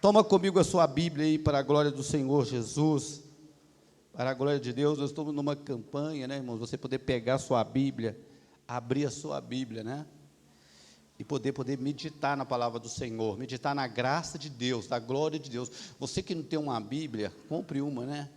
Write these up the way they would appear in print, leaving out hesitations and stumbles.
Toma comigo a sua Bíblia aí, para a glória do Senhor Jesus, para a glória de Deus. Nós estamos numa campanha, né, irmãos? Você poder pegar a sua Bíblia, abrir a sua Bíblia, né? E poder meditar na palavra do Senhor, meditar na graça de Deus, da glória de Deus. Você que não tem uma Bíblia, compre uma, né?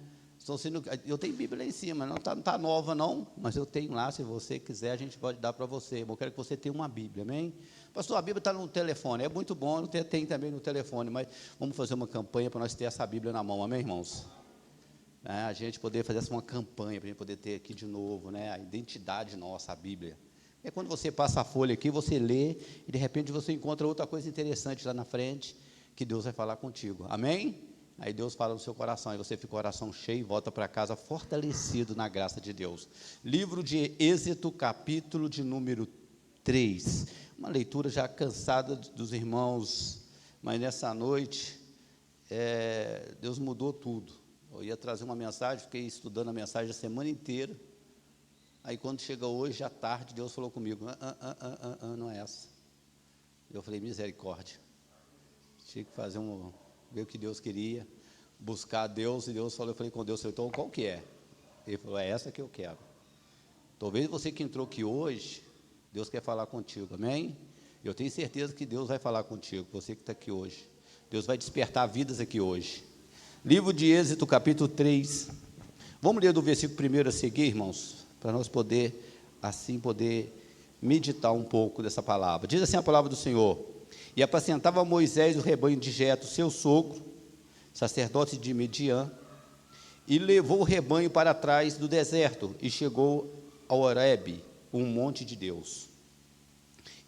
Eu tenho Bíblia lá em cima, não está nova não, mas eu tenho lá, se você quiser, a gente pode dar para você. Eu quero que você tenha uma Bíblia, amém? Pastor, a Bíblia está no telefone, é muito bom, tem também no telefone, mas vamos fazer uma campanha para nós ter essa Bíblia na mão, amém, irmãos? A gente poder fazer uma campanha, para a gente poder ter aqui de novo, né, a identidade nossa, a Bíblia. É quando você passa a folha aqui, você lê, e de repente você encontra outra coisa interessante lá na frente, que Deus vai falar contigo, amém? Aí Deus fala no seu coração, e você fica com o coração cheio e volta para casa fortalecido na graça de Deus. Livro de Êxodo, capítulo de número 3. Uma leitura já cansada dos irmãos, mas nessa noite, Deus mudou tudo. Eu ia trazer uma mensagem, fiquei estudando a mensagem a semana inteira. Aí quando chega hoje, à tarde, Deus falou comigo, não é essa. Eu falei, misericórdia. Tinha que fazer ver o que Deus queria, buscar a Deus, e Deus falou, eu falei com Deus, então qual que é? Ele falou, é essa que eu quero. Talvez você que entrou aqui hoje, Deus quer falar contigo, amém? Eu tenho certeza que Deus vai falar contigo, você que está aqui hoje. Deus vai despertar vidas aqui hoje. Livro de Êxodo, capítulo 3. Vamos ler do versículo 1 a seguir, irmãos, para nós poder meditar um pouco dessa palavra. Diz assim a palavra do Senhor: e apacentava Moisés o rebanho de Jetro, seu sogro, sacerdote de Midian, e levou o rebanho para trás do deserto, e chegou ao Horebe, um monte de Deus.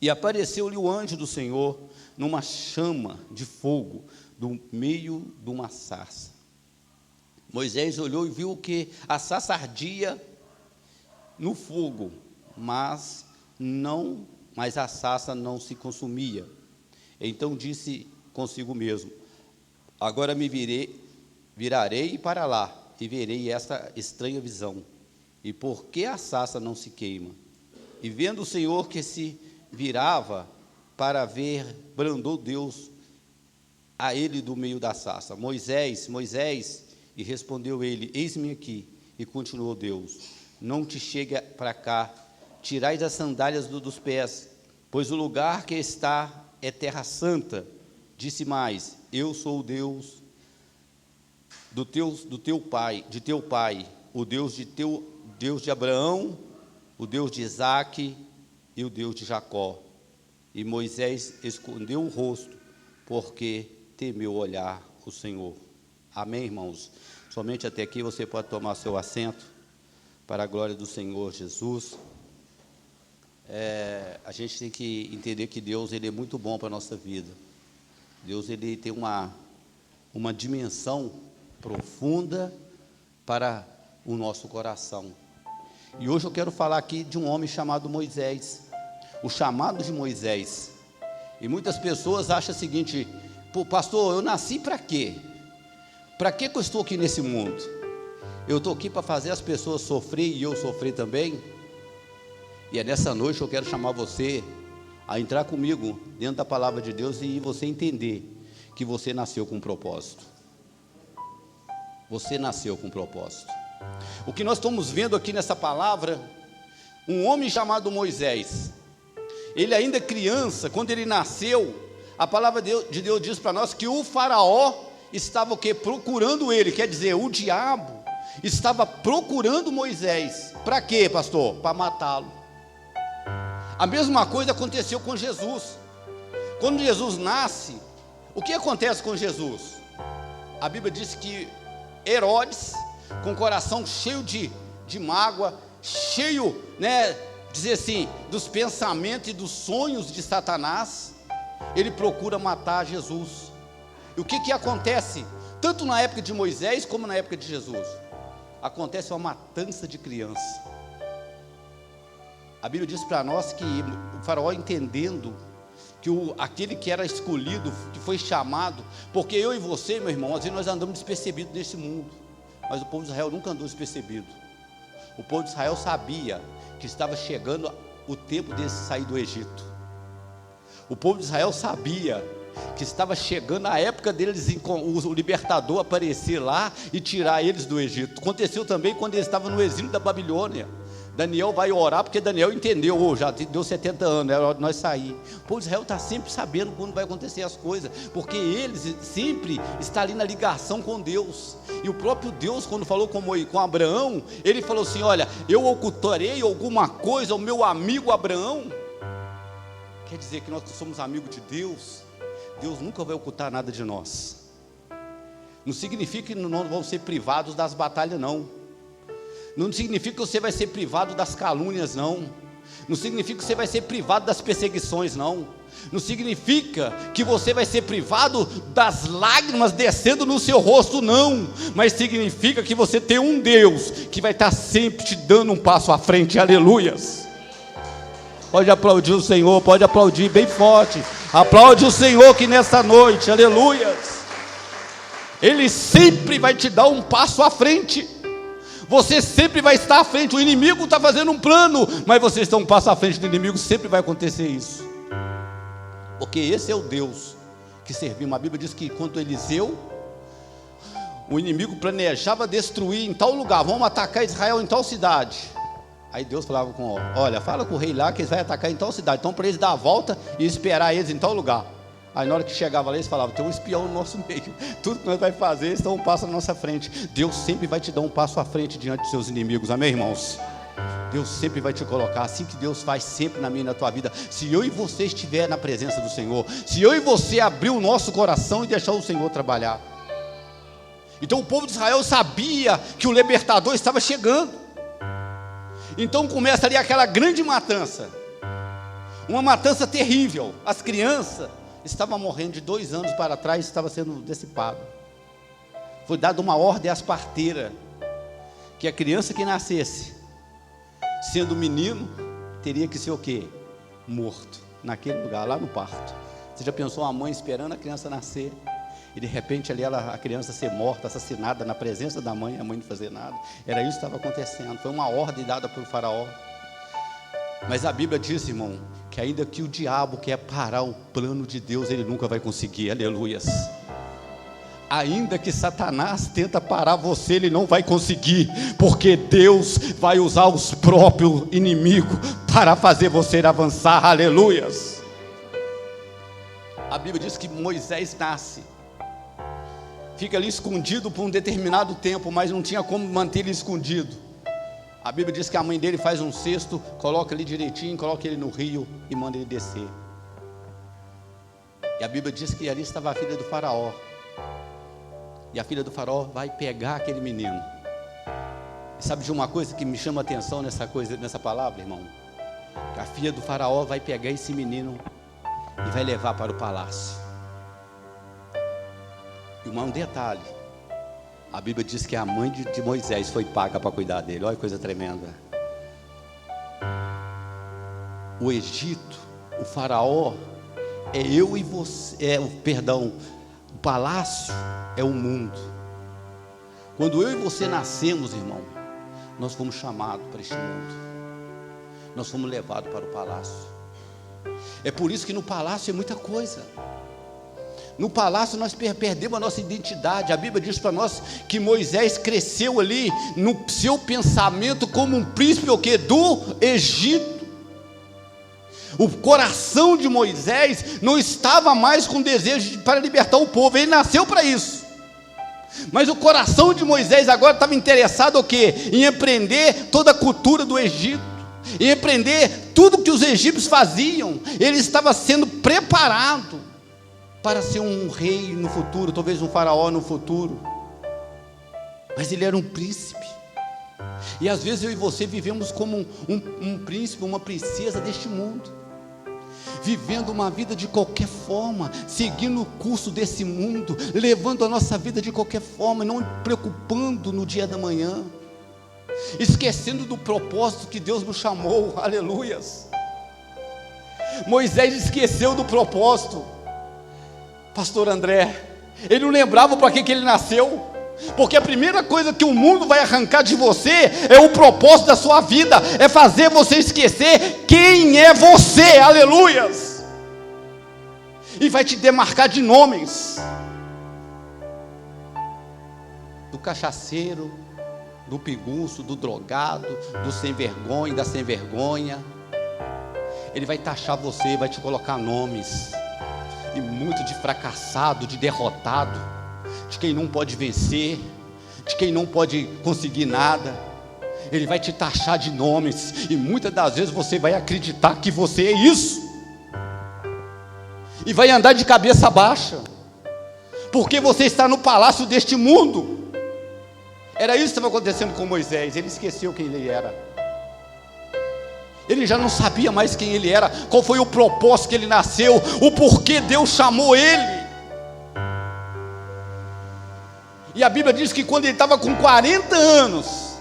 E apareceu-lhe o anjo do Senhor, numa chama de fogo, do meio de uma sarça. Moisés olhou e viu que a sarça ardia no fogo, mas a sarça não se consumia. Então disse consigo mesmo: agora me virarei para lá, e verei esta estranha visão. E por que a sarça não se queima? E vendo o Senhor que se virava para ver, brandou Deus a ele do meio da sarça: Moisés, Moisés. E respondeu ele: eis-me aqui. E continuou Deus: não te chegue para cá, tirai as sandálias dos pés, pois o lugar que está é terra santa. Disse mais: eu sou o Deus de teu pai, o Deus de Abraão, o Deus de Isaque e o Deus de Jacó. E Moisés escondeu o rosto, porque temeu olhar o Senhor. Amém, irmãos? Somente até aqui você pode tomar seu assento, para a glória do Senhor Jesus. A gente tem que entender que Deus, Ele é muito bom para a nossa vida. Deus, Ele tem uma dimensão profunda para o nosso coração. E hoje eu quero falar aqui de um homem chamado Moisés, o chamado de Moisés. E muitas pessoas acham o seguinte: pô, pastor, eu nasci para quê? Para que eu estou aqui nesse mundo? Eu estou aqui para fazer as pessoas sofrer, e eu sofrer também? E é nessa noite que eu quero chamar você a entrar comigo dentro da palavra de Deus, e você entender que você nasceu com um propósito. Você nasceu com um propósito. O que nós estamos vendo aqui nessa palavra, um homem chamado Moisés, ele ainda criança, quando ele nasceu, a palavra de Deus diz para nós que o faraó estava o quê? Procurando ele, quer dizer, o diabo estava procurando Moisés. Para quê, pastor? Para matá-lo. A mesma coisa aconteceu com Jesus. Quando Jesus nasce, o que acontece com Jesus? A Bíblia diz que Herodes, com o coração cheio de mágoa, cheio, dizer assim, dos pensamentos e dos sonhos de Satanás, ele procura matar Jesus. E o que acontece? Tanto na época de Moisés, como na época de Jesus, acontece uma matança de crianças. A Bíblia diz para nós que o faraó, entendendo que aquele que era escolhido, que foi chamado, porque eu e você, meu irmão, às vezes nós andamos despercebidos nesse mundo, mas o povo de Israel nunca andou despercebido. O povo de Israel sabia que estava chegando o tempo de sair do Egito. O povo de Israel sabia que estava chegando a época deles, o libertador aparecer lá e tirar eles do Egito. Aconteceu também quando eles estavam no exílio da Babilônia. Daniel vai orar, porque Daniel entendeu, já deu 70 anos, é hora de nós sair. O povo de Israel está sempre sabendo quando vai acontecer as coisas, porque eles sempre estão ali na ligação com Deus. E o próprio Deus, quando falou com Abraão, ele falou assim: olha, eu ocultarei alguma coisa ao meu amigo Abraão. Quer dizer que nós somos amigos de Deus. Deus nunca vai ocultar nada de nós. Não significa que não vamos ser privados das batalhas, não. Não significa que você vai ser privado das calúnias, não. Não significa que você vai ser privado das perseguições, não. Não significa que você vai ser privado das lágrimas descendo no seu rosto, não. Mas significa que você tem um Deus que vai estar sempre te dando um passo à frente. Aleluias. Pode aplaudir o Senhor, pode aplaudir bem forte. Aplaude o Senhor que nessa noite, aleluias, Ele sempre vai te dar um passo à frente. Você sempre vai estar à frente. O inimigo está fazendo um plano, mas você está um passo à frente do inimigo. Sempre vai acontecer isso, porque esse é o Deus que servimos. A Bíblia diz que quando Eliseu, o inimigo planejava destruir em tal lugar, vamos atacar Israel em tal cidade. Aí Deus falava com: olha, fala com o rei lá que eles vão atacar em tal cidade, então para eles dar a volta e esperar eles em tal lugar. Aí na hora que chegava lá, eles falavam: tem um espião no nosso meio, tudo que nós vamos fazer, eles dão um passo na nossa frente. Deus sempre vai te dar um passo à frente diante dos seus inimigos, amém, irmãos? Deus sempre vai te colocar, assim que Deus faz sempre na minha e na tua vida. Se eu e você estiver na presença do Senhor, se eu e você abrir o nosso coração e deixar o Senhor trabalhar. Então o povo de Israel sabia que o libertador estava chegando. Então começa ali aquela grande matança, uma matança terrível. As crianças estavam morrendo, de 2 anos para trás estava sendo dissipado. Foi dada uma ordem às parteiras, que a criança que nascesse, sendo menino, teria que ser o quê? Morto, naquele lugar, lá no parto. Você já pensou uma mãe esperando a criança nascer, e de repente ali a criança ser morta, assassinada na presença da mãe, a mãe não fazer nada? Era isso que estava acontecendo. Foi uma ordem dada por Faraó. Mas a Bíblia diz, irmão, que ainda que o diabo quer parar o plano de Deus, ele nunca vai conseguir. Aleluias. Ainda que Satanás tenta parar você, ele não vai conseguir, porque Deus vai usar os próprios inimigos para fazer você avançar. Aleluias. A Bíblia diz que Moisés nasce, fica ali escondido por um determinado tempo, mas não tinha como manter ele escondido. A Bíblia diz que a mãe dele faz um cesto, coloca ele direitinho, coloca ele no rio e manda ele descer. E a Bíblia diz que ali estava a filha do faraó. E a filha do faraó vai pegar aquele menino. E sabe de uma coisa que me chama a atenção nessa palavra, irmão? Que a filha do faraó vai pegar esse menino e vai levar para o palácio. E um detalhe: a Bíblia diz que a mãe de Moisés foi paga para cuidar dele. Olha que coisa tremenda. O Egito, o faraó, é eu e você, o palácio é o mundo. Quando eu e você nascemos, irmão, nós fomos chamados para este mundo. Nós fomos levados para o palácio. É por isso que no palácio é muita coisa. No palácio nós perdemos a nossa identidade. A Bíblia diz para nós que Moisés cresceu ali no seu pensamento como um príncipe do Egito. O coração de Moisés não estava mais com desejo para libertar o povo. Ele nasceu para isso. Mas o coração de Moisés agora estava interessado o quê? Em aprender toda a cultura do Egito, em aprender tudo que os egípcios faziam. Ele estava sendo preparado para ser um rei no futuro, talvez um faraó no futuro. Mas ele era um príncipe. E às vezes eu e você vivemos como um príncipe, uma princesa deste mundo, vivendo uma vida de qualquer forma, seguindo o curso desse mundo, levando a nossa vida de qualquer forma, não preocupando no dia da manhã, esquecendo do propósito que Deus nos chamou. Aleluias. Moisés esqueceu do propósito. Pastor André, ele não lembrava para que ele nasceu, porque a primeira coisa que o mundo vai arrancar de você é o propósito da sua vida, é fazer você esquecer quem é você. Aleluias. e vai te demarcar de nomes, do cachaceiro, do piguço, do drogado, do sem vergonha, da sem vergonha. Ele vai taxar você, vai te colocar nomes, e muito de fracassado, de derrotado, de quem não pode vencer, de quem não pode conseguir nada. Ele vai te taxar de nomes, e muitas das vezes você vai acreditar que você é isso, e vai andar de cabeça baixa, porque você está no palácio deste mundo. Era isso que estava acontecendo com Moisés. Ele esqueceu quem ele era, ele já não sabia mais quem ele era, qual foi o propósito que ele nasceu, o porquê Deus chamou ele. E a Bíblia diz que quando ele estava com 40 anos,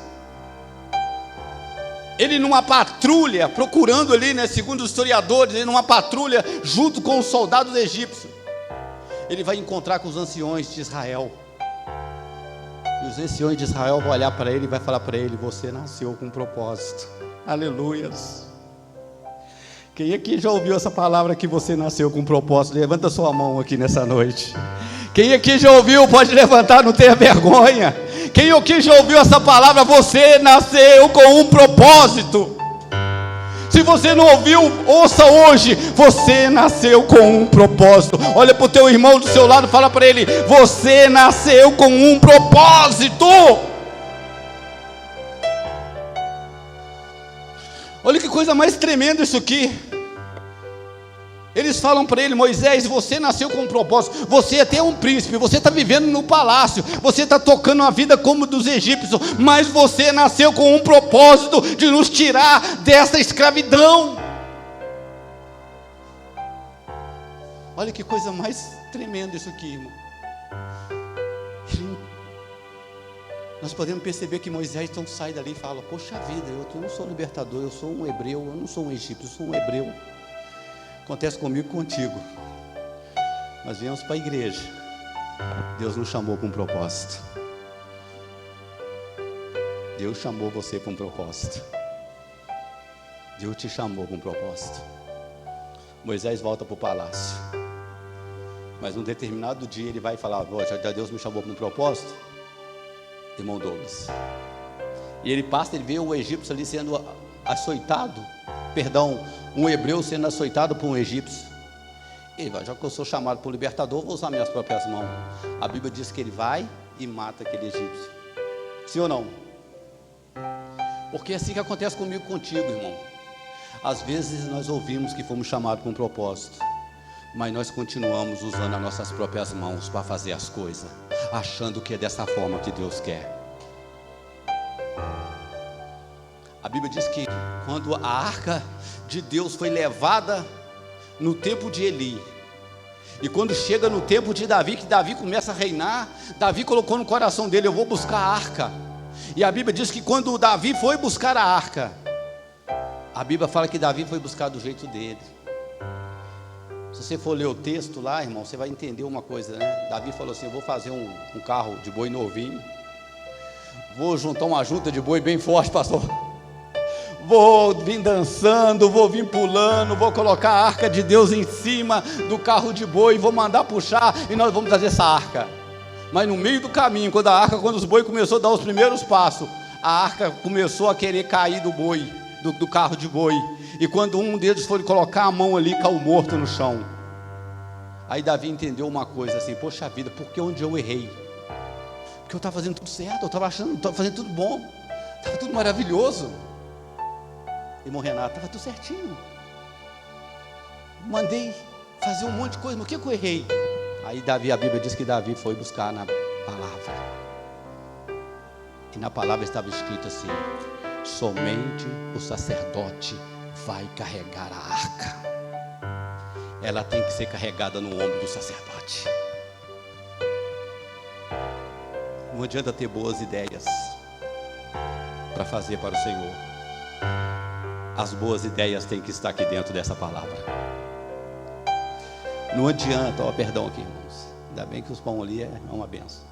ele numa patrulha, procurando ali, né, segundo os historiadores, ele numa patrulha junto com os soldados egípcios, ele vai encontrar com os anciões de Israel. E os anciões de Israel vão olhar para ele e vai falar para ele: você nasceu com um propósito. Aleluias. Quem aqui já ouviu essa palavra, que você nasceu com um propósito? Levanta sua mão aqui nessa noite. Quem aqui já ouviu, pode levantar, não tenha vergonha. Quem aqui já ouviu essa palavra? Você nasceu com um propósito. Se você não ouviu, ouça hoje. Você nasceu com um propósito. Olha para o teu irmão do seu lado, fala para ele: você nasceu com um propósito. Olha que coisa mais tremenda isso aqui. Eles falam para ele: Moisés, você nasceu com um propósito, você é até um príncipe, você está vivendo no palácio, você está tocando a vida como dos egípcios, mas você nasceu com um propósito de nos tirar dessa escravidão. Olha que coisa mais tremenda isso aqui, irmão. Nós podemos perceber que Moisés então sai dali e fala: poxa vida, eu não sou libertador, eu sou um hebreu, eu não sou um egípcio, eu sou um hebreu. Acontece comigo e contigo. Nós viemos para a igreja, Deus nos chamou com um propósito. Deus chamou você com um propósito. Deus te chamou com um propósito. Moisés volta para o palácio, mas num determinado dia ele vai falar: já Deus me chamou com um propósito, irmão Douglas. E ele passa, ele vê o egípcio ali sendo açoitado, um hebreu sendo açoitado por um egípcio. Ele vai: já que eu sou chamado por libertador, vou usar minhas próprias mãos. A Bíblia diz que ele vai e mata aquele egípcio. Sim ou não? Porque é assim que acontece comigo e contigo, irmão. Às vezes nós ouvimos que fomos chamados com um propósito, mas nós continuamos usando as nossas próprias mãos para fazer as coisas, achando que é dessa forma que Deus quer. A Bíblia diz que quando a arca de Deus foi levada no tempo de Eli, e quando chega no tempo de Davi, que Davi começa a reinar, Davi colocou no coração dele: eu vou buscar a arca. E a Bíblia diz que quando Davi foi buscar a arca, a Bíblia fala que Davi foi buscar do jeito dele. Se você for ler o texto lá, irmão, você vai entender uma coisa, né? Davi falou assim: eu vou fazer um carro de boi novinho, vou juntar uma junta de boi bem forte, pastor, vou vir dançando, vou vir pulando, vou colocar a arca de Deus em cima do carro de boi, vou mandar puxar e nós vamos trazer essa arca. Mas no meio do caminho, quando os bois começou a dar os primeiros passos, a arca começou a querer cair do boi, do carro de boi. E quando um deles foi colocar a mão ali, caiu morto no chão. Aí Davi entendeu uma coisa assim: poxa vida, por que onde eu errei? Porque eu estava fazendo tudo certo, eu estava achando, estava fazendo tudo bom, estava tudo maravilhoso. Irmão Renato, estava tudo certinho, mandei fazer um monte de coisa, mas o que eu errei? Aí Davi, a Bíblia diz que Davi foi buscar na palavra, e na palavra estava escrito assim: somente o sacerdote vai carregar a arca. Ela tem que ser carregada no ombro do sacerdote. Não adianta ter boas ideias para fazer para o Senhor. As boas ideias têm que estar aqui dentro dessa palavra. Não adianta, perdão aqui, irmãos, ainda bem que os pão ali é uma benção.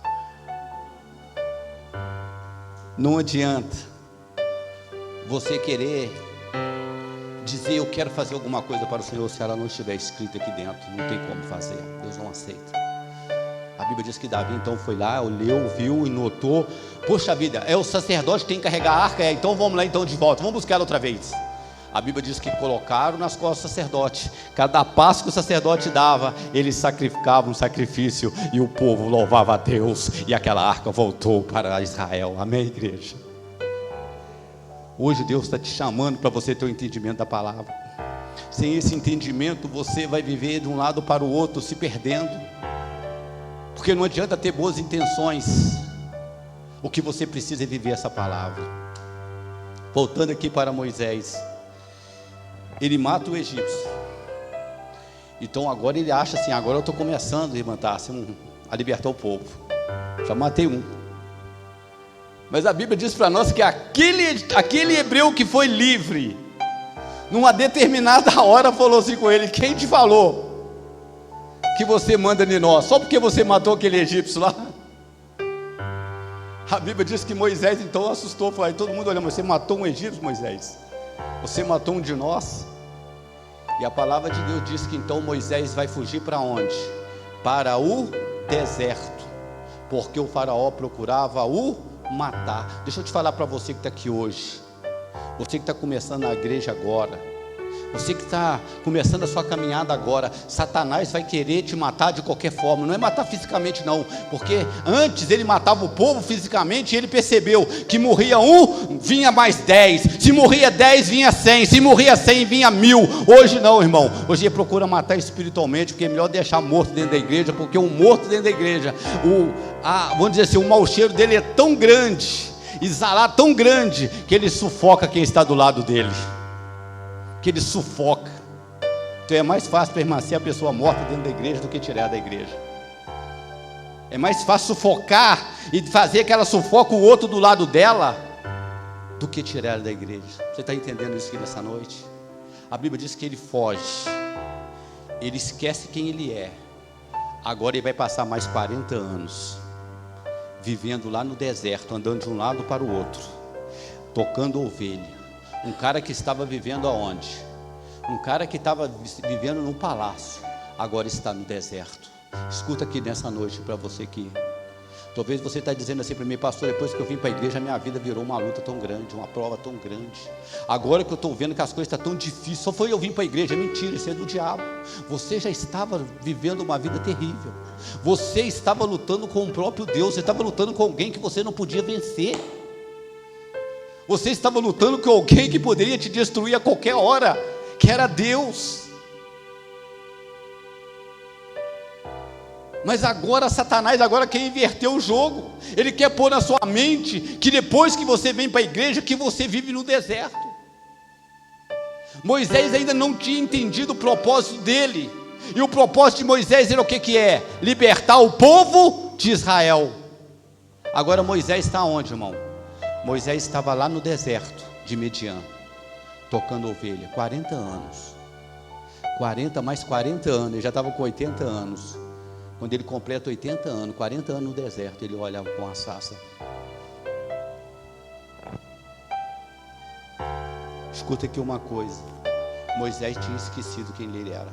Não adianta você querer dizer eu quero fazer alguma coisa para o Senhor, se ela não estiver escrita aqui dentro, não tem como fazer, Deus não aceita. A Bíblia diz que Davi então foi lá, leu, viu e notou, poxa vida, é o sacerdote que tem que carregar a arca, então vamos lá então de volta, vamos buscar ela outra vez. A Bíblia diz que colocaram nas costas do sacerdote, cada passo que o sacerdote dava, eles sacrificavam um sacrifício, e o povo louvava a Deus, e aquela arca voltou para Israel. Amém, igreja? Hoje Deus está te chamando para você ter o entendimento da palavra. Sem esse entendimento você vai viver de um lado para o outro se perdendo, porque não adianta ter boas intenções, o que você precisa é viver essa palavra. Voltando aqui para Moisés, ele mata o egípcio, então agora ele acha assim, agora eu estou começando a levantar a libertar o povo, já matei um. Mas a Bíblia diz para nós que aquele hebreu que foi livre, numa determinada hora falou assim com ele: quem te falou que você manda em nós? Só porque você matou aquele egípcio lá? A Bíblia diz que Moisés então assustou, falou, aí todo mundo olhando, você matou um egípcio, Moisés? Você matou um de nós? E a palavra de Deus diz que então Moisés vai fugir para onde? Para o deserto, porque o faraó procurava o matar. Deixa eu te falar para você que está aqui hoje, você que está começando a igreja agora, você que está começando a sua caminhada agora, Satanás vai querer te matar de qualquer forma. Não é matar fisicamente não, porque antes ele matava o povo fisicamente, e ele percebeu que morria um, vinha mais 10, se morria 10, vinha 100, se morria 100, vinha 1000. Hoje não, irmão, hoje ele procura matar espiritualmente, porque é melhor deixar morto dentro da igreja, porque um morto dentro da igreja, vamos dizer assim, o mau cheiro dele é tão grande, exalar tão grande, que ele sufoca quem está do lado dele, que ele sufoca. Então é mais fácil permanecer a pessoa morta dentro da igreja do que tirar da igreja. É mais fácil sufocar e fazer que ela sufoque o outro do lado dela do que tirar ela da igreja. Você está entendendo isso aqui nessa noite? A Bíblia diz que ele foge, ele esquece quem ele é. Agora ele vai passar mais 40 anos vivendo lá no deserto, andando de um lado para o outro, tocando ovelha. Um cara que estava vivendo aonde? Um cara que estava vivendo num palácio, agora está no deserto. Escuta aqui nessa noite para você que talvez você está dizendo assim para mim: pastor, depois que eu vim para a igreja, minha vida virou uma luta tão grande, uma prova tão grande. Agora que eu estou vendo que as coisas estão tão difíceis, só foi eu vir para a igreja. Mentira, isso é do diabo. Você já estava vivendo uma vida terrível. Você estava lutando com o próprio Deus. Você estava lutando com alguém que você não podia vencer. Você estava lutando com alguém que poderia te destruir a qualquer hora, que era Deus. Mas agora Satanás quer inverter o jogo. Ele quer pôr na sua mente que depois que você vem para a igreja, que você vive no deserto. Moisés ainda não tinha entendido o propósito dele. E o propósito de Moisés era o que é? Libertar o povo de Israel. Agora Moisés está onde, irmão? Moisés estava lá no deserto de Midian, tocando ovelha, 40 anos, 40 mais 40 anos, ele já estava com 80 anos, quando ele completa 80 anos, 40 anos no deserto, ele olhava com a sarça. Escuta aqui uma coisa, Moisés tinha esquecido quem ele era.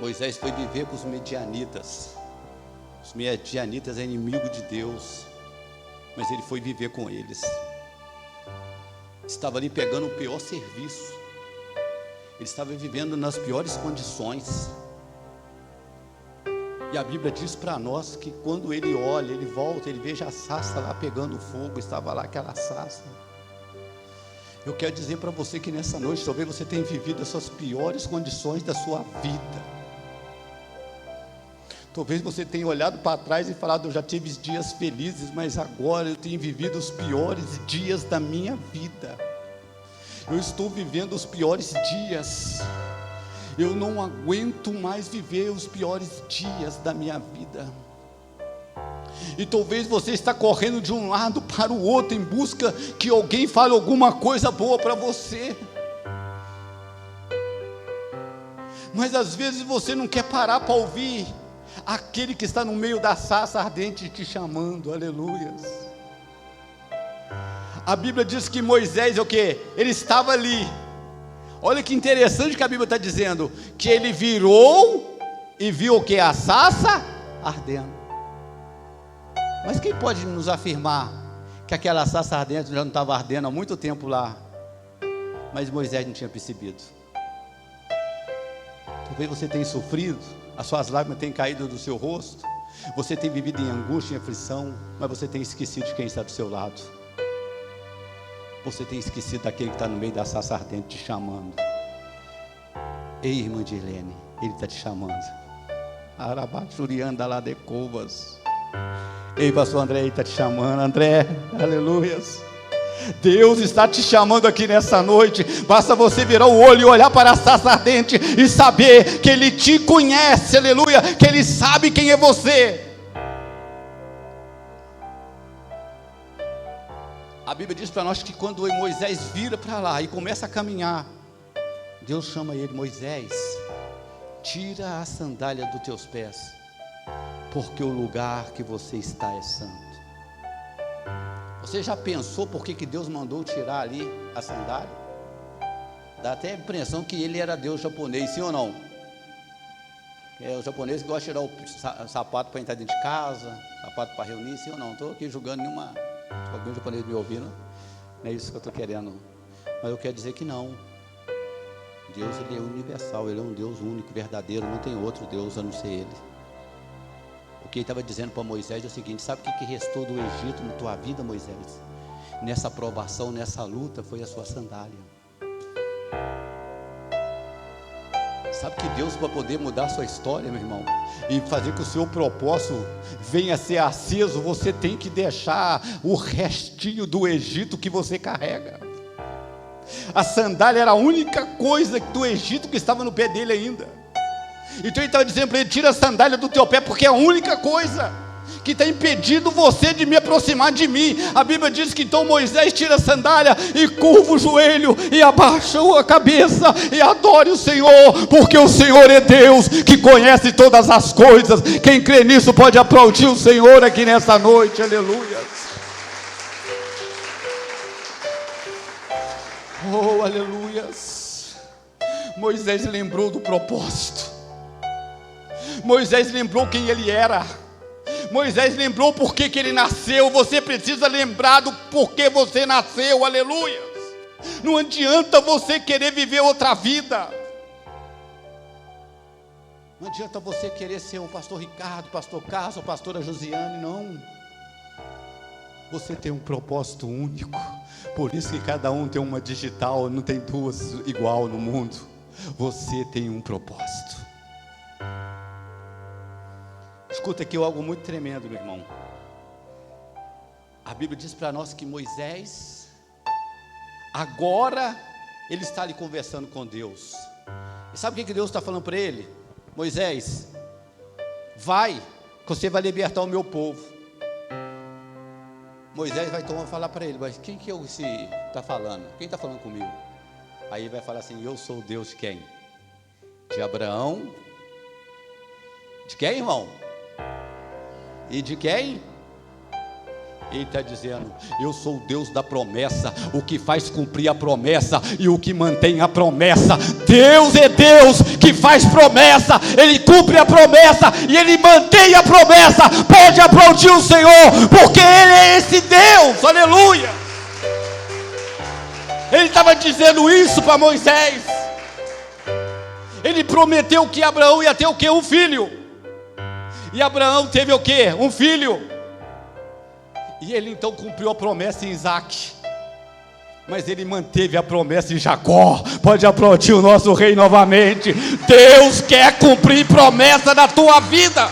Moisés foi viver com os medianitas. Os medianitas eram inimigos de Deus, mas ele foi viver com eles. Estava ali pegando o pior serviço, ele estava vivendo nas piores condições. E a Bíblia diz para nós que quando ele olha, ele volta, ele veja a sarça lá pegando fogo, estava lá aquela sarça. Eu quero dizer para você que nessa noite, talvez você tenha vivido as suas piores condições da sua vida. Talvez você tenha olhado para trás e falado: eu já tive dias felizes, mas agora eu tenho vivido os piores dias da minha vida. Eu estou vivendo os piores dias. Eu não aguento mais viver os piores dias da minha vida. E talvez você está correndo de um lado para o outro em busca que alguém fale alguma coisa boa para você. Mas às vezes você não quer parar para ouvir aquele que está no meio da sarça ardente te chamando, aleluias. A Bíblia diz que Moisés é o quê? Ele estava ali. Olha que interessante que a Bíblia está dizendo, que ele virou e viu o que? A sarça ardendo. Mas quem pode nos afirmar que aquela sarça ardente já não estava ardendo há muito tempo lá? Mas Moisés não tinha percebido. Talvez você tenha sofrido, as suas lágrimas tenham caído do seu rosto, você tem vivido em angústia, em aflição, mas você tem esquecido de quem está do seu lado. Você tem esquecido daquele que está no meio da sarça ardente te chamando. Ei, irmã Dirlene, ele está te chamando. Arabachurianda lá de Covas. Ei, pastor André, ele está te chamando. André, aleluias. Deus está te chamando aqui nessa noite. Basta você virar o olho e olhar para a sarça ardente e saber que Ele te conhece, aleluia, que Ele sabe quem é você. A Bíblia diz para nós que quando Moisés vira para lá e começa a caminhar, Deus chama ele: Moisés, tira a sandália dos teus pés, porque o lugar que você está é santo. Você já pensou por que Deus mandou tirar ali a sandália? Dá até a impressão que ele era Deus japonês, sim ou não? É o japonês que gosta de tirar o sapato para entrar dentro de casa, sapato para reunir, sim ou não? Estou aqui julgando nenhuma, algum japonês me ouvindo, não é isso que eu estou querendo, mas eu quero dizer que não. Deus, Ele é universal, Ele é um Deus único, verdadeiro, não tem outro Deus a não ser Ele. O que Ele estava dizendo para Moisés é o seguinte: sabe o que restou do Egito na tua vida, Moisés? Nessa provação, nessa luta, foi a sua sandália. Sabe que Deus, para poder mudar a sua história, meu irmão, e fazer que o seu propósito venha a ser aceso, você tem que deixar o restinho do Egito que você carrega. A sandália era a única coisa do Egito que estava no pé dele ainda. Então ele estava dizendo para ele: tira a sandália do teu pé, porque é a única coisa que está impedindo você de me aproximar de mim. A Bíblia diz que então Moisés tira a sandália e curva o joelho e abaixa a cabeça e adore o Senhor, porque o Senhor é Deus que conhece todas as coisas. Quem crê nisso pode aplaudir o Senhor aqui nessa noite, aleluia. Oh, aleluias. Moisés lembrou do propósito. Moisés lembrou quem ele era. Moisés lembrou por que ele nasceu. Você precisa lembrar do porquê você nasceu, aleluia. Não adianta você querer viver outra vida. Não adianta você querer ser o pastor Ricardo, pastor Carlos, a pastora Josiane, não. Você tem um propósito único. Por isso que cada um tem uma digital, não tem duas igual no mundo. Você tem um propósito. Escuta aqui algo muito tremendo, meu irmão. A Bíblia diz para nós que Moisés, agora, ele está ali conversando com Deus. E sabe o que Deus está falando para ele? Moisés, vai, que você vai libertar o meu povo. Moisés vai então falar para ele: mas quem que está falando? Quem está falando comigo? Aí ele vai falar assim: eu sou o Deus de quem? De Abraão. De quem, irmão? E de quem? Ele está dizendo: eu sou o Deus da promessa, o que faz cumprir a promessa e o que mantém a promessa. Deus é Deus que faz promessa, Ele cumpre a promessa e Ele mantém a promessa. Pode aplaudir o Senhor, porque Ele é esse Deus, aleluia. Ele estava dizendo isso para Moisés. Ele prometeu que Abraão ia ter o quê? Um filho. E Abraão teve o quê? Um filho. E ele então cumpriu a promessa em Isaac. Mas ele manteve a promessa em Jacó. Pode aplaudir o nosso rei novamente. Deus quer cumprir promessa na tua vida.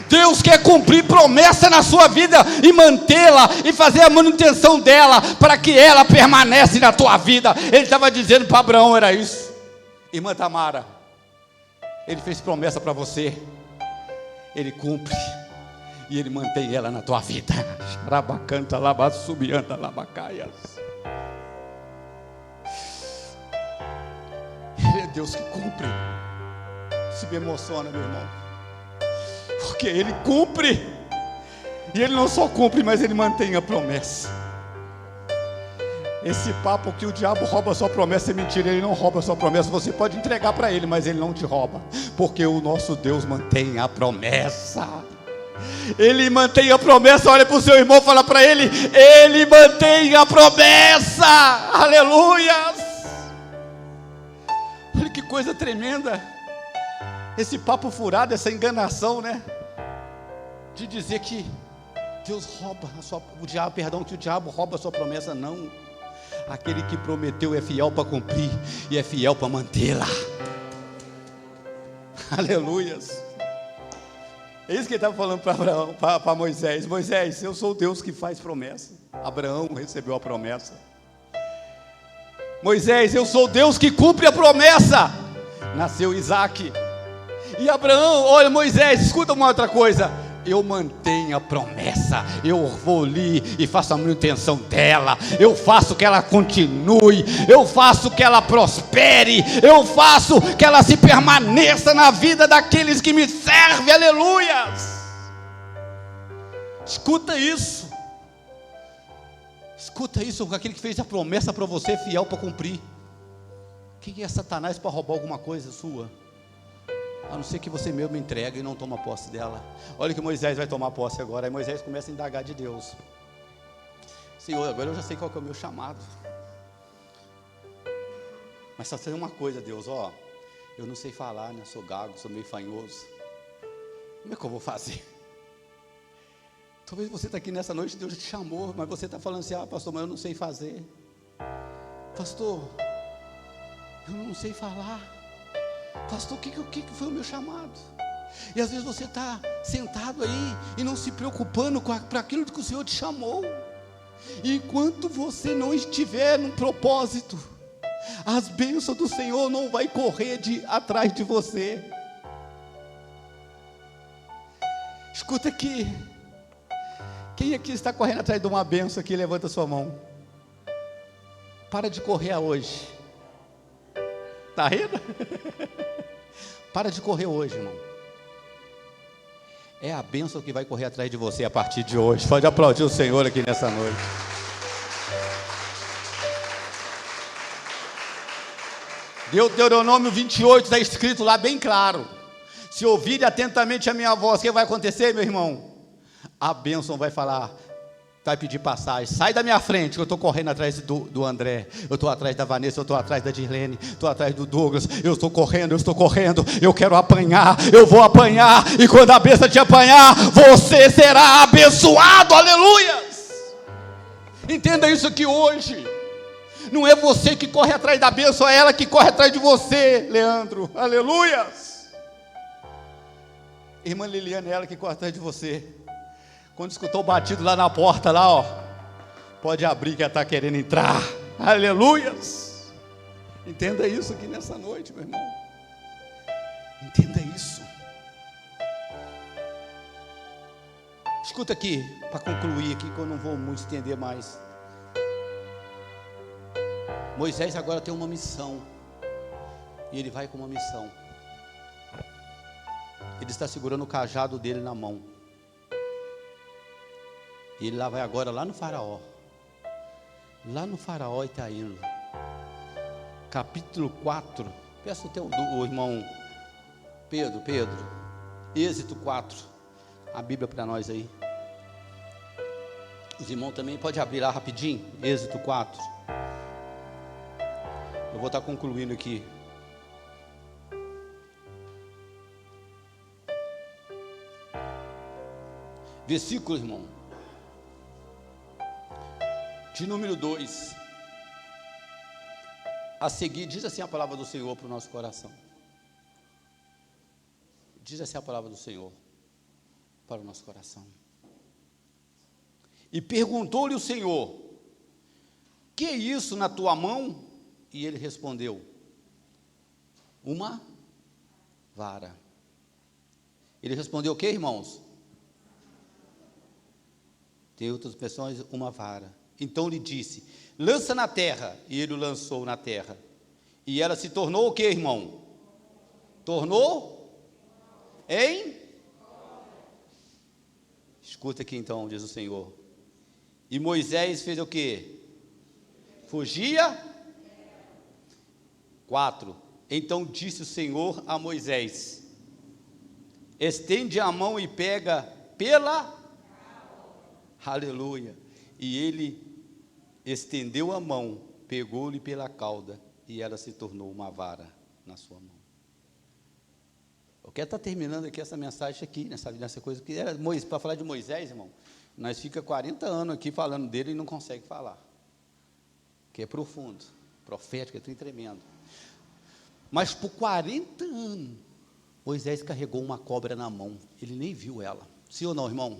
Deus quer cumprir promessa na sua vida e mantê-la e fazer a manutenção dela para que ela permanece na tua vida. Ele estava dizendo para Abraão, era isso. Irmã Tamara, Ele fez promessa para você, Ele cumpre e Ele mantém ela na tua vida. Rabacanta, labassubianda, labacaias. Ele é Deus que cumpre. Isso me emociona, meu irmão, porque Ele cumpre. E Ele não só cumpre, mas Ele mantém a promessa. Esse papo que o diabo rouba a sua promessa é mentira. Ele não rouba a sua promessa. Você pode entregar para ele, mas ele não te rouba, porque o nosso Deus mantém a promessa. Ele mantém a promessa. Olha para o seu irmão, fala para ele: ele mantém a promessa. Aleluia. Olha que coisa tremenda esse papo furado, essa enganação, né? De dizer que Deus rouba que o diabo rouba a sua promessa. Não, aquele que prometeu é fiel para cumprir e é fiel para mantê-la. Aleluias. É isso que ele estava falando para Moisés. Moisés, eu sou o Deus que faz promessa. Abraão recebeu a promessa. Moisés, eu sou o Deus que cumpre a promessa. Nasceu Isaac. E Abraão, olha, Moisés, escuta uma outra coisa: eu mantenho a promessa, eu vou ali e faço a manutenção dela, eu faço que ela continue, eu faço que ela prospere, eu faço que ela se permaneça na vida daqueles que me servem. Aleluias. Escuta isso, aquele que fez a promessa para você é fiel para cumprir. Quem é Satanás para roubar alguma coisa sua? A não ser que você mesmo entregue e não toma posse dela. Olha que Moisés vai tomar posse agora. Aí Moisés começa a indagar de Deus: Senhor, agora eu já sei qual que é o meu chamado, mas só tem uma coisa, Deus, eu não sei falar, né? Sou gago, sou meio fanhoso. Como é que eu vou fazer? Talvez você está aqui nessa noite, Deus te chamou, mas você está falando assim: pastor, mas eu não sei fazer. Pastor, eu não sei falar. Pastor, o que foi o meu chamado? E às vezes você está sentado aí e não se preocupando para aquilo que o Senhor te chamou. E enquanto você não estiver num propósito, as bênçãos do Senhor não vai correr atrás de você. Escuta aqui, quem aqui está correndo atrás de uma bênção aqui? Levanta a sua mão. Para de correr hoje. Está rindo? Para de correr hoje, irmão. É a bênção que vai correr atrás de você a partir de hoje. Pode aplaudir o Senhor aqui nessa noite. Deuteronômio 28 está escrito lá bem claro: se ouvirem atentamente a minha voz, o que vai acontecer, meu irmão? A bênção vai falar, vai pedir passagem: sai da minha frente, eu estou correndo atrás do André, eu estou atrás da Vanessa, eu estou atrás da Dirlene, estou atrás do Douglas, eu estou correndo, eu quero apanhar, eu vou apanhar, e quando a besta te apanhar, você será abençoado. Aleluias. Entenda isso aqui hoje. Não é você que corre atrás da bênção, é ela que corre atrás de você, Leandro. Aleluias. Irmã Liliana, é ela que corre atrás de você. Quando escutou o batido lá na porta, pode abrir que ela está querendo entrar. Aleluias. Entenda isso aqui nessa noite, meu irmão. Entenda isso. Escuta aqui, para concluir aqui, que eu não vou muito estender mais. Moisés agora tem uma missão, e ele vai com uma missão. Ele está segurando o cajado dele na mão. E ele vai agora lá no faraó. Lá no faraó está indo. Capítulo 4. Peço o irmão Pedro. Êxodo 4. A Bíblia para nós aí. Os irmãos também podem abrir lá rapidinho. Êxodo 4. Eu vou estar concluindo aqui. Versículo, irmão, de número 2. A seguir, diz assim a palavra do Senhor para o nosso coração. Diz assim a palavra do Senhor para o nosso coração. E perguntou-lhe o Senhor: que é isso na tua mão? E ele respondeu: uma vara. Ele respondeu o que, irmãos? Tem outras versões, uma vara. Então lhe disse: lança na terra. E ele o lançou na terra. E ela se tornou o que, irmão? Tornou em? Escuta aqui então, diz o Senhor. E Moisés fez o que? Fugia. 4. Então disse o Senhor a Moisés: estende a mão e pega pela... Aleluia. E ele estendeu a mão, pegou-lhe pela cauda, e ela se tornou uma vara na sua mão. Eu quero estar terminando aqui essa mensagem aqui, nessa coisa que era para falar de Moisés, irmão. Nós fica 40 anos aqui falando dele e não consegue falar, que é profundo, profético, é tudo tremendo. Mas por 40 anos, Moisés carregou uma cobra na mão, ele nem viu ela. Sim ou não, irmão?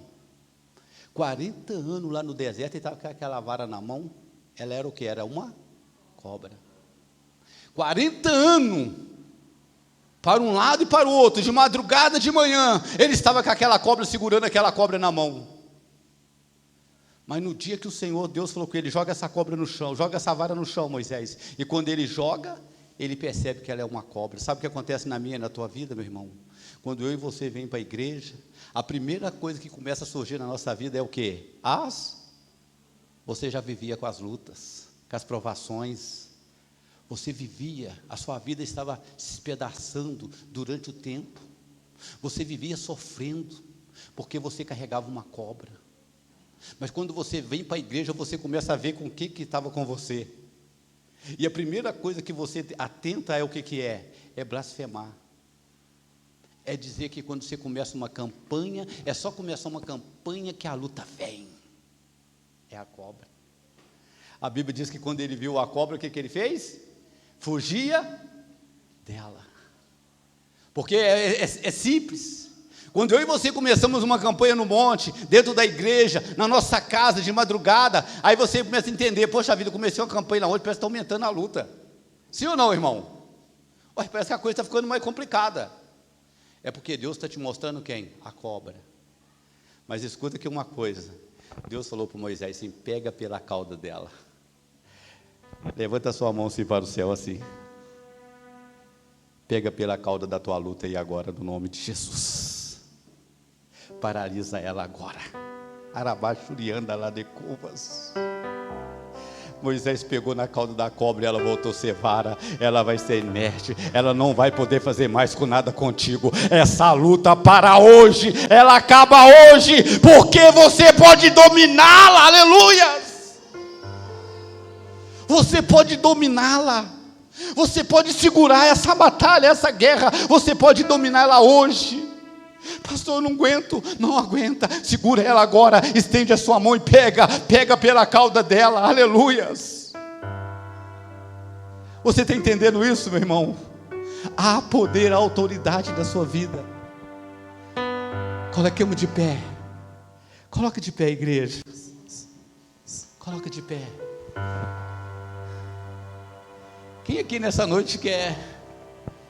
40 anos lá no deserto, ele estava com aquela vara na mão, ela era o que? Era uma cobra. 40 anos, para um lado e para o outro, de madrugada, de manhã, ele estava com aquela cobra, segurando aquela cobra na mão. Mas no dia que o Senhor, Deus falou com ele: joga essa cobra no chão, joga essa vara no chão, Moisés. E quando ele joga, ele percebe que ela é uma cobra. Sabe o que acontece na minha e na tua vida, meu irmão? Quando eu e você vem para a igreja, a primeira coisa que começa a surgir na nossa vida é o quê? Você já vivia com as lutas, com as provações. Você vivia, a sua vida estava se espedaçando durante o tempo. Você vivia sofrendo, porque você carregava uma cobra. Mas quando você vem para a igreja, você começa a ver com o que estava com você. E a primeira coisa que você atenta é o que é? É blasfemar. É dizer que quando você começa uma campanha, é só começar uma campanha que a luta vem. É a cobra. A Bíblia diz que quando ele viu a cobra, o que ele fez? Fugia dela. Porque é simples. Quando eu e você começamos uma campanha no monte, dentro da igreja, na nossa casa, de madrugada, aí você começa a entender: poxa vida, eu comecei uma campanha lá hoje, parece que está aumentando a luta. Sim ou não, irmão? Olha, parece que a coisa está ficando mais complicada. É porque Deus está te mostrando quem? A cobra. Mas escuta aqui uma coisa. Deus falou para Moisés assim: pega pela cauda dela. Levanta a sua mão assim para o céu assim. Pega pela cauda da tua luta aí agora, no nome de Jesus. Paralisa ela agora. Arabaxurianda lá de cubas. Moisés pegou na cauda da cobra e ela voltou a ser vara. Ela vai ser inerte. Ela não vai poder fazer mais com nada contigo. Essa luta para hoje, ela acaba hoje, porque você pode dominá-la. Aleluia! Você pode dominá-la. Você pode segurar essa batalha, essa guerra. Você pode dominá-la hoje. Pastor, eu não aguento. Não aguenta. Segura ela agora. Estende a sua mão e pega pela cauda dela. Aleluias. Você está entendendo isso, meu irmão? Há poder, há autoridade da sua vida. Coloquemos de pé. Coloca de pé, igreja. Coloca de pé. Quem aqui nessa noite quer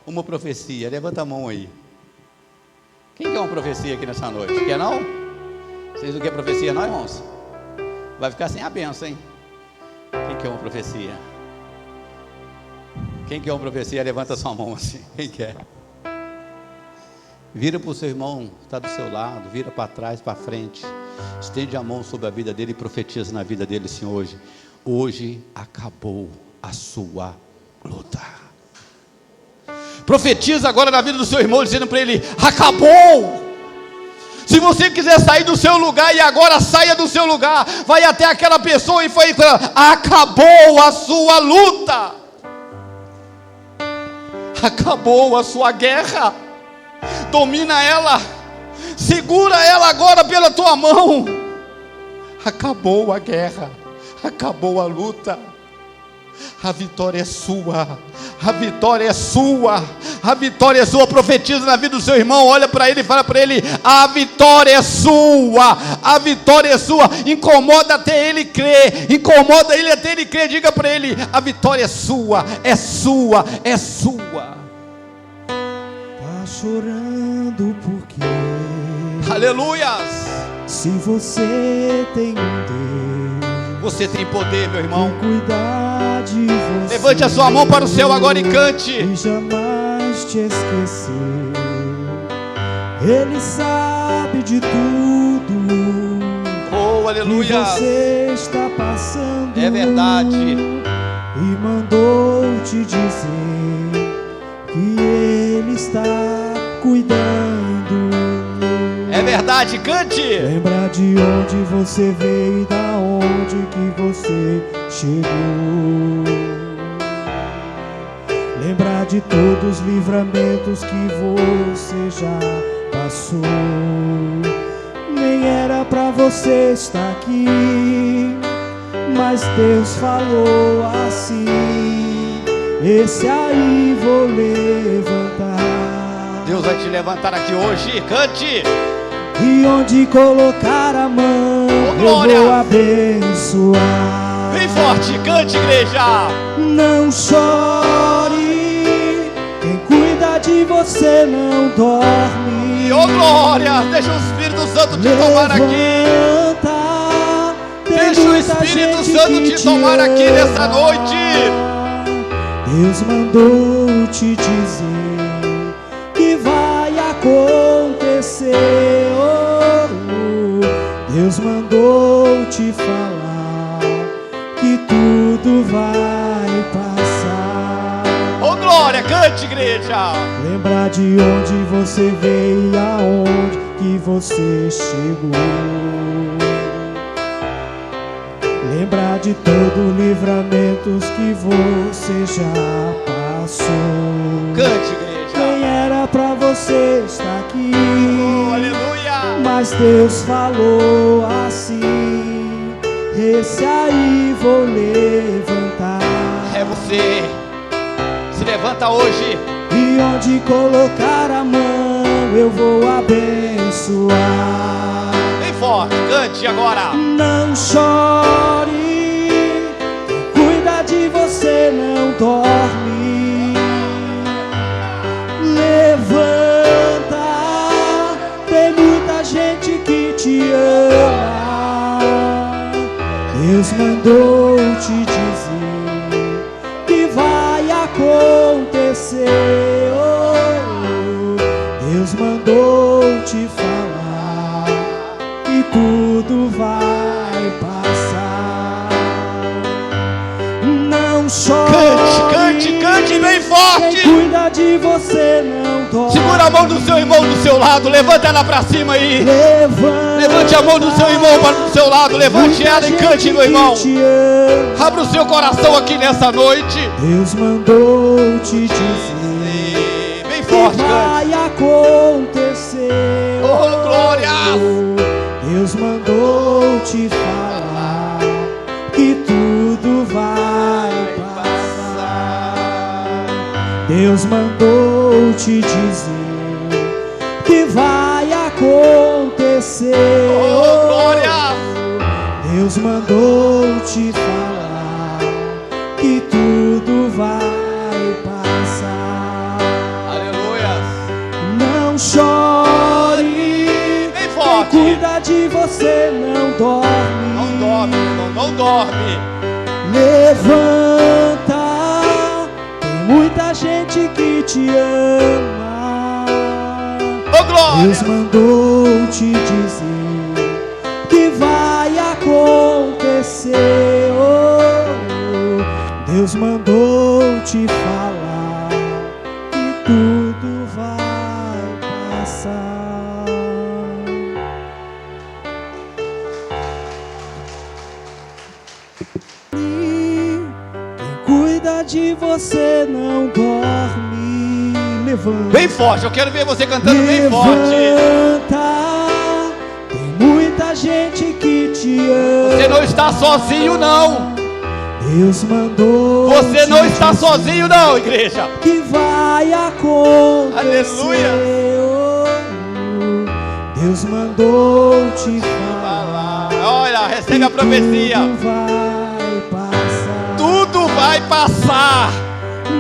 uma profecia? Levanta a mão aí. Quem quer uma profecia aqui nessa noite? Quer não? Vocês não querem profecia não, irmãos? Vai ficar sem a bênção, hein? Quem quer uma profecia? Quem quer uma profecia, levanta sua mão assim. Quem quer? Vira para o seu irmão, está do seu lado. Vira para trás, para frente. Estende a mão sobre a vida dele e profetiza na vida dele assim hoje. Hoje acabou a sua luta. Profetiza agora na vida do seu irmão, dizendo para ele: acabou. Se você quiser sair do seu lugar, e agora saia do seu lugar, vai até aquela pessoa e foi: acabou a sua luta, acabou a sua guerra. Domina ela, segura ela agora pela tua mão. Acabou a guerra, acabou a luta. A vitória é sua, a vitória é sua, a vitória é sua. Profetiza na vida do seu irmão, olha para ele e fala para ele: a vitória é sua, a vitória é sua. Incomoda até ele crer, incomoda ele até ele crer. Diga para ele: a vitória é sua, é sua, é sua. Tá chorando porque, aleluias, se você tem um Deus, você tem poder, meu irmão. Cuidar de você. Levante a sua mão para o céu agora e cante. E jamais te esquecer. Ele sabe de tudo. Oh, aleluia. Que você está passando. É verdade. e mandou te dizer que Ele está cuidando. É verdade, cante. Lembra de onde você veio e da onde que você chegou. Lembra de todos os livramentos que você já passou. Nem era pra você estar aqui, mas Deus falou assim: esse aí vou levantar. Deus vai te levantar aqui hoje, cante. E onde colocar a mão, glória, eu vou abençoar. Bem forte, cante, igreja. Não chore, quem cuida de você não dorme. E glória, deixa o Espírito Santo te tomar aqui. Deixa o Espírito Santo te tomar aqui nessa noite. Deus mandou te dizer que vai acontecer. Deus mandou te falar que tudo vai passar. Glória, cante, igreja. Lembra de onde você veio e aonde que você chegou. Lembra de todos os livramentos que você já passou. Cante, igreja. Nem era pra você estar aqui, aleluia, mas Deus falou assim: esse aí vou levantar. É você. Se levanta hoje. E onde colocar a mão, eu vou abençoar. Bem forte, cante agora. Não chore, quem cuida de você não dorme. Levanta, tem muita gente que te ama. Deus mandou te dizer que vai acontecer. Deus mandou te falar que tudo vai passar. Não chore, cante, cante bem forte. quem cuida de você não dorme. Segura a mão do seu irmão do seu lado, levanta ela pra cima aí. Levante a mão do seu irmão do seu lado, levante ela e cante, meu irmão. Abra o seu coração aqui nessa noite. Deus mandou te dizer bem forte, que vai acontecer. Glória. Deus mandou te falar que tudo vai passar. Deus mandou te dizer que vai acontecer. Glória. Deus mandou te falar que tudo vai passar. Aleluia. Não chore, bem forte. quem cuida de você não dorme. Não dorme, irmão, não dorme. Levanta, tem muita gente que te ama. Glória. Deus mandou te dizer que vai acontecer. Deus mandou te falar que tudo vai passar. Quem cuida de você não dorme. Levanta. Bem forte, eu quero ver você cantando bem forte. Tem muita gente que te ama. Você não está sozinho, não. Deus mandou. Você não está sozinho, não, igreja. Que vai acontecer. Aleluia. Deus mandou te falar. Olha, recebe a profecia. Tudo vai passar. Tudo vai passar.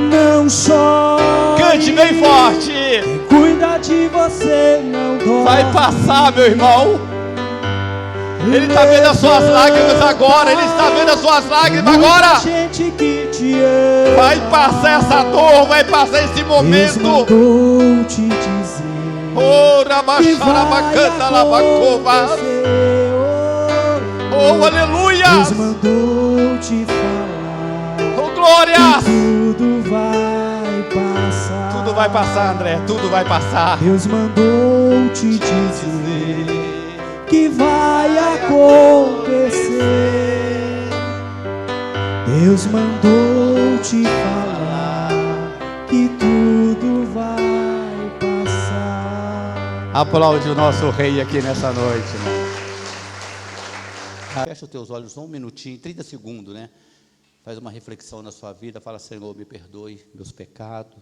Não chore. Cante bem forte. Quem cuida de você não dorme. Vai passar, meu irmão. Ele está vendo as suas lágrimas agora. Ele está vendo as suas lágrimas agora. Gente que te ama. Vai passar essa dor. Vai passar esse momento. Deus mandou te dizer que vai acontecer. Oh, aleluia. Deus mandou te falar tudo vai passar. Tudo vai passar, André, tudo vai passar. Deus mandou te dizer que vai acontecer. Deus mandou te falar que tudo vai passar. Aplaude o nosso rei aqui nessa noite, irmão. Fecha os teus olhos só um minutinho, 30 segundos, né? Faz uma reflexão na sua vida, fala: Senhor, me perdoe meus pecados.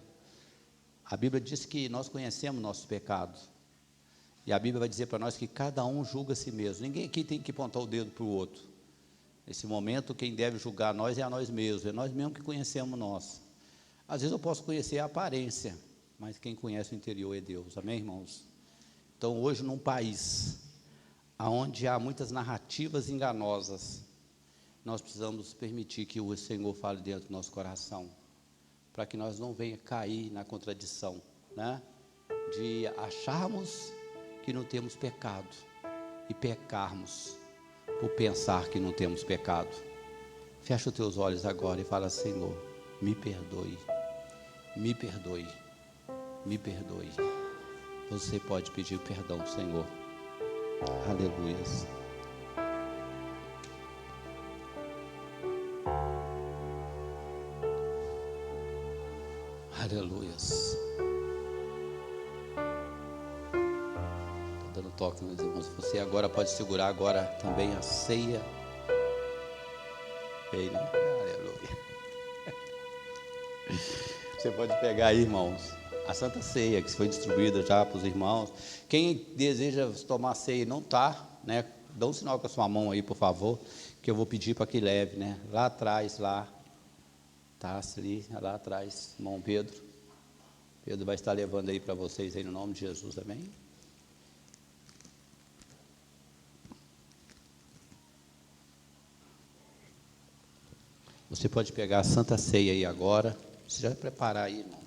A Bíblia diz que nós conhecemos nossos pecados. E a Bíblia vai dizer para nós que cada um julga a si mesmo. Ninguém aqui tem que apontar o dedo para o outro. Nesse momento, quem deve julgar nós é a nós mesmos. É nós mesmos que conhecemos nós. Às vezes eu posso conhecer a aparência, mas quem conhece o interior é Deus. Amém, irmãos? Então, hoje, num país onde há muitas narrativas enganosas, nós precisamos permitir que o Senhor fale dentro do nosso coração, para que nós não venhamos cair na contradição, né? De acharmos que não temos pecado e pecarmos por pensar que não temos pecado. Fecha os teus olhos agora e fala: Senhor, me perdoe, me perdoe, me perdoe. Você pode pedir perdão, Senhor. Aleluias. Aleluias. Está dando toque, meus irmãos. Você agora pode segurar agora também a ceia. Ei, né? Aleluia. Você pode pegar aí, irmãos, a Santa Ceia que foi distribuída já para os irmãos. Quem deseja tomar ceia e não está, né? Dá um sinal com a sua mão aí, por favor, que eu vou pedir para que leve, né? Lá atrás, lá. Tá, ali, lá atrás, irmão Pedro. Pedro vai estar levando aí para vocês aí no nome de Jesus, amém? Você pode pegar a Santa Ceia aí agora. Você já vai preparar aí, irmão.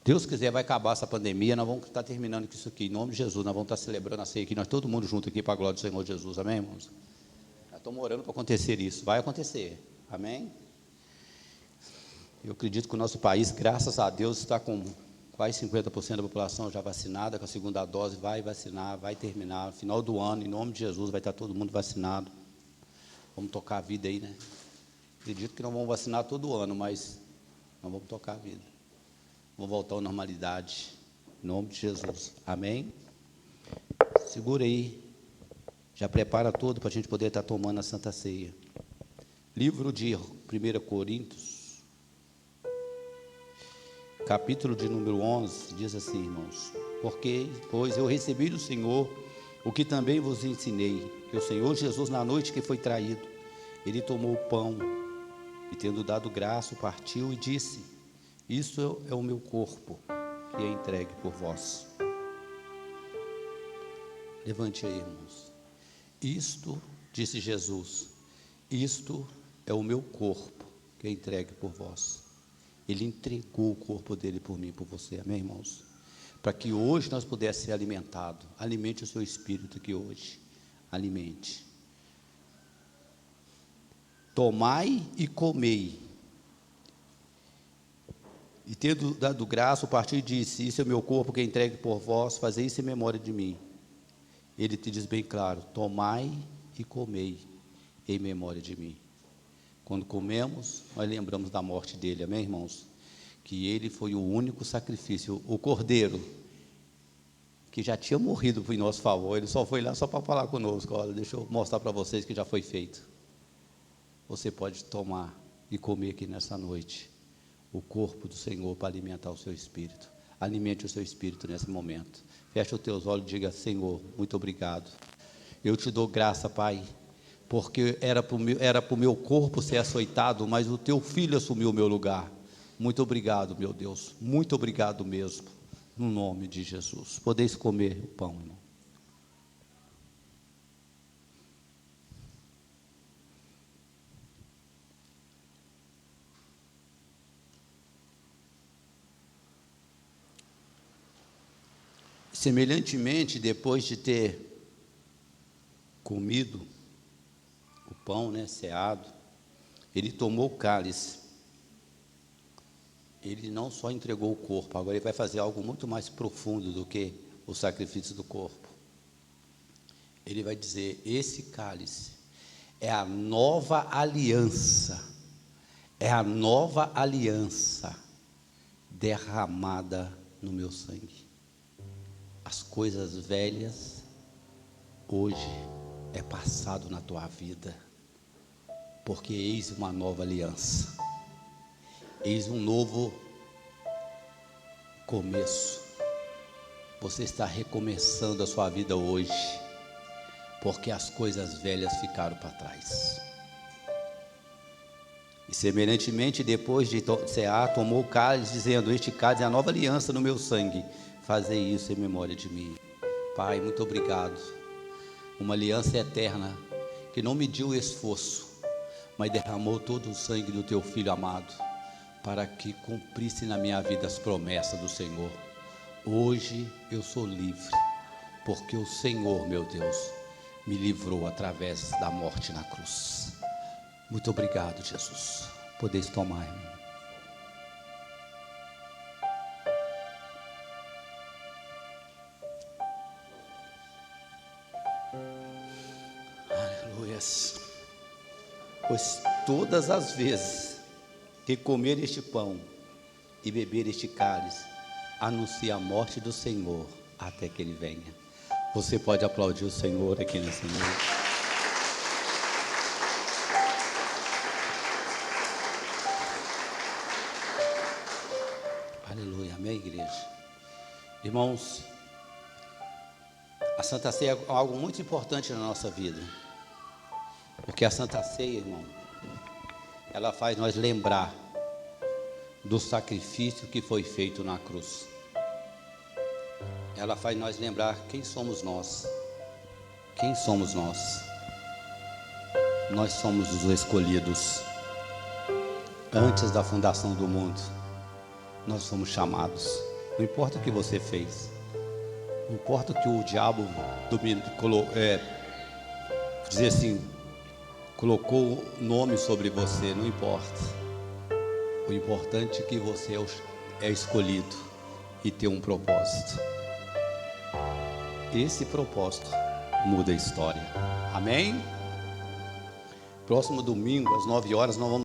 Deus quiser, vai acabar essa pandemia, nós vamos estar terminando com isso aqui, em nome de Jesus, nós vamos estar celebrando a ceia aqui, nós todo mundo junto aqui para a glória do Senhor Jesus, amém, irmãos? Nós estamos orando para acontecer isso, vai acontecer, amém? Eu acredito que o nosso país, graças a Deus, está com quase 50% da população já vacinada, com a segunda dose, vai vacinar, vai terminar, no final do ano, em nome de Jesus, vai estar todo mundo vacinado. Vamos tocar a vida aí, né? Acredito que não vamos vacinar todo ano, mas nós vamos tocar a vida. Vamos voltar à normalidade, em nome de Jesus, amém? Segura aí, já prepara tudo para a gente poder estar tomando a Santa Ceia. Livro de 1 Coríntios, capítulo de número 11, diz assim, irmãos: pois eu recebi do Senhor o que também vos ensinei, que o Senhor Jesus, na noite que foi traído, ele tomou o pão, e tendo dado graça, partiu e disse: isso é o meu corpo, que é entregue por vós. Levante aí, irmãos. Isto, disse Jesus, isto é o meu corpo, que é entregue por vós. Ele entregou o corpo dele por mim e por você, amém, irmãos? Para que hoje nós pudéssemos ser alimentados. Alimente o seu espírito aqui hoje, alimente. Tomai e comei. E tendo dado graça, o partiu e disse: isso é o meu corpo que é entregue por vós, fazei isso em memória de mim. Ele te diz bem claro: tomai e comei em memória de mim. Quando comemos, nós lembramos da morte dele, amém, irmãos? Que ele foi o único sacrifício, o cordeiro, que já tinha morrido em nosso favor, ele só foi lá só para falar conosco: olha, deixa eu mostrar para vocês que já foi feito. Você pode tomar e comer aqui nessa noite o corpo do Senhor para alimentar o seu espírito. Alimente o seu espírito nesse momento. Feche os teus olhos e diga: Senhor, muito obrigado. Eu te dou graça, Pai, porque era para o meu corpo ser açoitado, mas o teu filho assumiu o meu lugar. Muito obrigado, meu Deus. Muito obrigado mesmo. No nome de Jesus. Podeis comer o pão, irmão. Semelhantemente, depois de ter comido o pão, né, ceado, ele tomou o cálice Ele não só entregou o corpo, agora ele vai fazer algo muito mais profundo do que o sacrifício do corpo. Ele vai dizer: esse cálice é a nova aliança, é a nova aliança derramada no meu sangue. As coisas velhas hoje é passado na tua vida, porque eis uma nova aliança, eis um novo começo. Você está recomeçando a sua vida hoje, porque as coisas velhas ficaram para trás. E semelhantemente, depois de cear, tomou o cálice, dizendo: este cálice é a nova aliança no meu sangue, fazei isso em memória de mim. Pai, muito obrigado. Uma aliança eterna, que não mediu esforço, mas derramou todo o sangue do teu Filho amado, para que cumprisse na minha vida as promessas do Senhor. Hoje eu sou livre, porque o Senhor, meu Deus, me livrou através da morte na cruz. Muito obrigado, Jesus. Podeis tomar, irmão. Aleluias. Pois todas as vezes que comer este pão e beber este cálice, anuncia a morte do Senhor até que Ele venha. Você pode aplaudir o Senhor aqui nessa noite. Aleluia, amém, igreja? Irmãos, a Santa Ceia é algo muito importante na nossa vida, porque a Santa Ceia, irmão, ela faz nós lembrar do sacrifício que foi feito na cruz. Ela faz nós lembrar quem somos nós. Quem somos nós? Nós somos os escolhidos. Antes da fundação do mundo, nós fomos chamados. Não importa o que você fez, não importa o que o diabo dizer assim, colocou nome sobre você, não importa. O importante é que você é escolhido e tem um propósito. Esse propósito muda a história. Amém? Próximo domingo, às 9 horas, nós vamos